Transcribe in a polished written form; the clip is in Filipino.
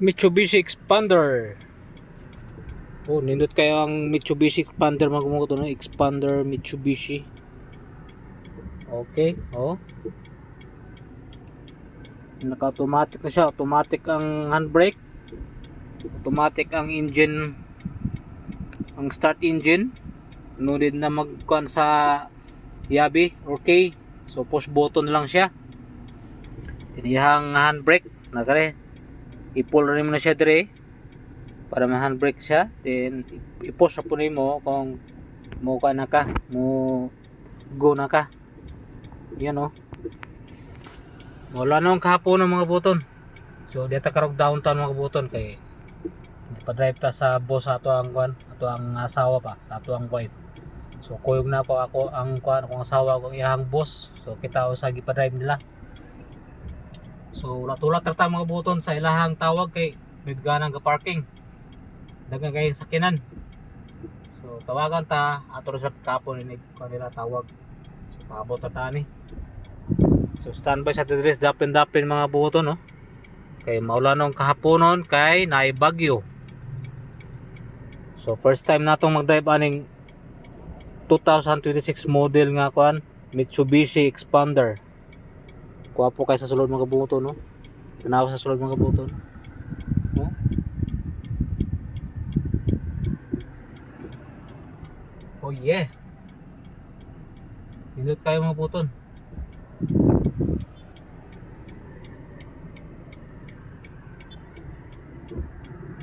Mitsubishi Expander. Oh, nindot kayo ang Mitsubishi Expander, mga kumukuto, no? Expander Mitsubishi. Okay, oh. Naka-automatic na siya. Automatic ang handbrake. Automatic ang engine, ang start engine. No need na magkuhan sa yabi or key. So push button lang siya. Tinihang handbrake nakare. I-pull rin mo na siya dire para ma-handbrake siya. Then i-push na po mo kung mo ka na ka, mo go na ka. Yan oh. Wala nang kahapon ng mga buton. So dito karog downtown mga buton kay pa-drive ta sa boss ato ang kuan, ato ang asawa pa, sa ato ang wife. So kuyog na ako ang kuan akong asawa ko iyang boss. So kita sa gipa-drive nila. So natulak ta mga buton sa ilahang tawag kay bigganang ga parking. Daghang kay sakinan. So tawagan ta ato sa kapon ni kanila tawag. So paabot ta ni. So standby sa address dapin mga buton no. Kay maulan nung kahaponon kay naay bagyo. So first time natong mag-drive aning 2026 model nga kuan Mitsubishi Expander. Kuwapo kay sa sulod mga buto no. Tanaw sa sulod mga buto. No? Oh yeah. Pindot kayo mga buton.